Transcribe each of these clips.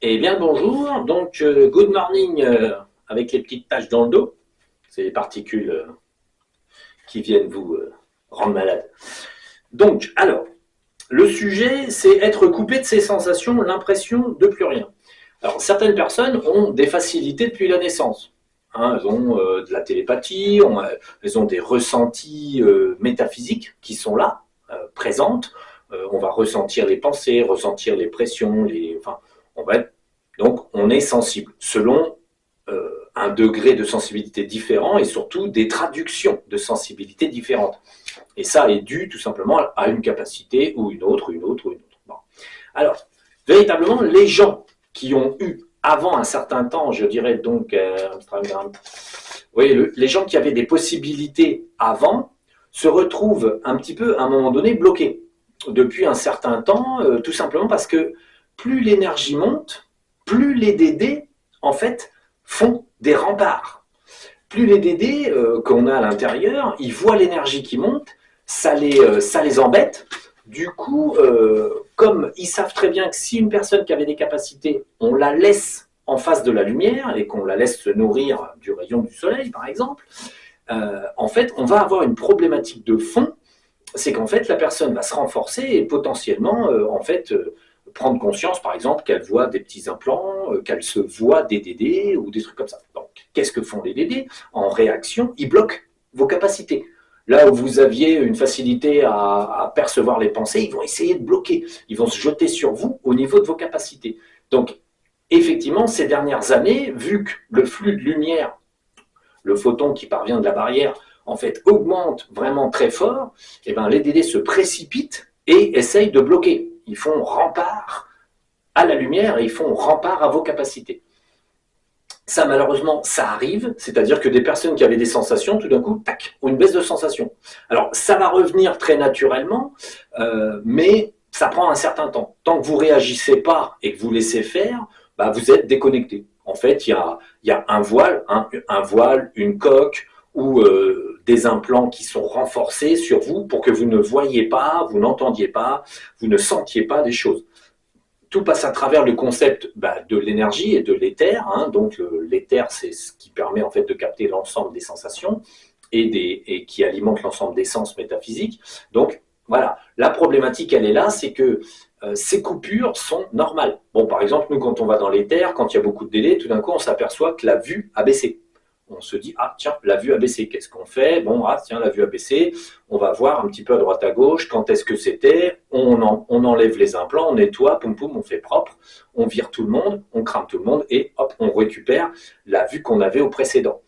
Eh bien bonjour, donc good morning avec les petites taches dans le dos, c'est les particules qui viennent vous rendre malade. Donc alors, le sujet c'est être coupé de ses sensations, l'impression de plus rien. Alors certaines personnes ont des facilités depuis la naissance. Hein, elles ont de la télépathie, elles ont des ressentis métaphysiques qui sont là, présentes. On va ressentir les pensées, ressentir les pressions, enfin, on va être donc, on est sensible selon un degré de sensibilité différent et surtout des traductions de sensibilité différentes. Et ça est dû tout simplement à une capacité ou une autre, une autre ou une autre. Bon. Alors, véritablement, les gens qui ont eu avant un certain temps, je dirais donc, oui, les gens qui avaient des possibilités avant se retrouvent un petit peu à un moment donné bloqués depuis un certain temps, tout simplement parce que plus l'énergie monte, plus les DD, en fait, font des remparts. Plus les DD qu'on a à l'intérieur, ils voient l'énergie qui monte, ça les embête. Du coup, comme ils savent très bien que si une personne qui avait des capacités, on la laisse en face de la lumière et qu'on la laisse se nourrir du rayon du soleil, par exemple, en fait, on va avoir une problématique de fond, c'est qu'en fait, la personne va se renforcer et potentiellement, prendre conscience, par exemple, qu'elle voit des petits implants, qu'elle se voit des DD ou des trucs comme ça. Donc, qu'est-ce que font les DD? En réaction, ils bloquent vos capacités. Là où vous aviez une facilité à percevoir les pensées, ils vont essayer de bloquer. Ils vont se jeter sur vous au niveau de vos capacités. Donc, effectivement, ces dernières années, vu que le flux de lumière, le photon qui parvient de la barrière, en fait, augmente vraiment très fort, et ben, les DD se précipitent et essayent de bloquer. Ils font rempart à la lumière et ils font rempart à vos capacités. Ça, malheureusement, ça arrive, c'est-à-dire que des personnes qui avaient des sensations, tout d'un coup, tac, ont une baisse de sensation. Alors, ça va revenir très naturellement, mais ça prend un certain temps. Tant que vous ne réagissez pas et que vous laissez faire, bah, vous êtes déconnecté. En fait, il y a un voile, une coque ou des implants qui sont renforcés sur vous pour que vous ne voyiez pas, vous n'entendiez pas, vous ne sentiez pas des choses. Tout passe à travers le concept de l'énergie et de l'éther. Hein. Donc l'éther, c'est ce qui permet en fait de capter l'ensemble des sensations et qui alimente l'ensemble des sens métaphysiques. Donc voilà, la problématique, elle est là, c'est que ces coupures sont normales. Bon, par exemple, nous, quand on va dans l'éther, quand il y a beaucoup de délais, tout d'un coup, on s'aperçoit que la vue a baissé. On se dit, ah tiens, la vue a baissé, qu'est-ce qu'on fait? Bon, ah tiens, la vue a baissé, on va voir un petit peu à droite à gauche, quand est-ce que c'était, on enlève les implants, on nettoie, poum poum, on fait propre, on vire tout le monde, on crame tout le monde, et hop, on récupère la vue qu'on avait aux précédentes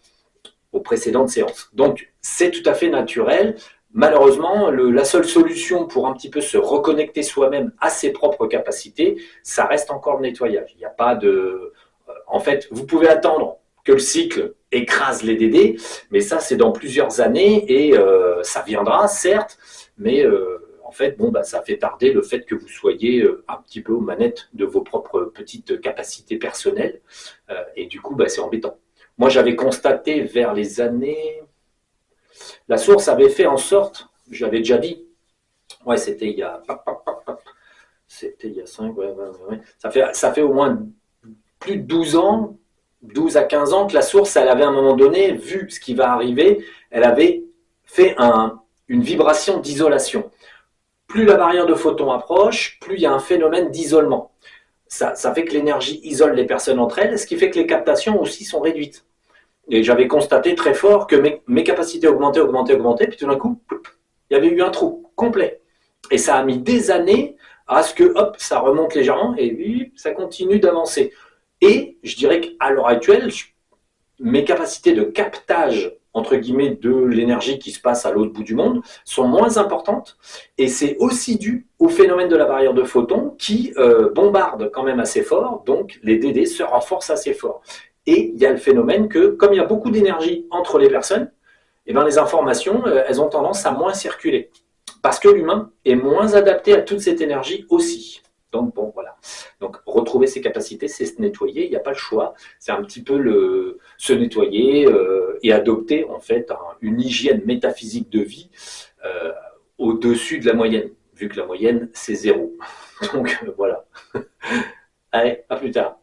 séances. Donc, c'est tout à fait naturel. Malheureusement, la seule solution pour un petit peu se reconnecter soi-même à ses propres capacités, ça reste encore le nettoyage. Il n'y a pas de... En fait, vous pouvez attendre que le cycle écrase les DD, mais ça, c'est dans plusieurs années et ça viendra, certes, mais en fait, bon, ça fait tarder le fait que vous soyez un petit peu aux manettes de vos propres petites capacités personnelles et du coup, c'est embêtant. Moi, j'avais constaté vers les années... La source avait fait en sorte, j'avais déjà dit, ouais, c'était il y a... C'était il y a 5, ouais. Ça fait au moins plus de 12 ans, 12 à 15 ans que la source, elle avait à un moment donné, vu ce qui va arriver, elle avait fait une vibration d'isolation. Plus la barrière de photons approche, plus il y a un phénomène d'isolement. Ça fait que l'énergie isole les personnes entre elles, ce qui fait que les captations aussi sont réduites. Et j'avais constaté très fort que mes capacités augmentaient, puis tout d'un coup, il y avait eu un trou complet. Et ça a mis des années à ce que, hop, ça remonte légèrement et ça continue d'avancer. Et je dirais qu'à l'heure actuelle, mes capacités de captage, entre guillemets, de l'énergie qui se passe à l'autre bout du monde sont moins importantes. Et c'est aussi dû au phénomène de la barrière de photons qui bombarde quand même assez fort. Donc les DD se renforcent assez fort. Et il y a le phénomène que, comme il y a beaucoup d'énergie entre les personnes, eh bien, les informations, elles ont tendance à moins circuler. Parce que l'humain est moins adapté à toute cette énergie aussi. Donc, bon, voilà. Donc, retrouver ses capacités, c'est se nettoyer, il n'y a pas le choix. C'est un petit peu se nettoyer et adopter, en fait, une hygiène métaphysique de vie au-dessus de la moyenne, vu que la moyenne, c'est 0. Donc, voilà. Allez, à plus tard.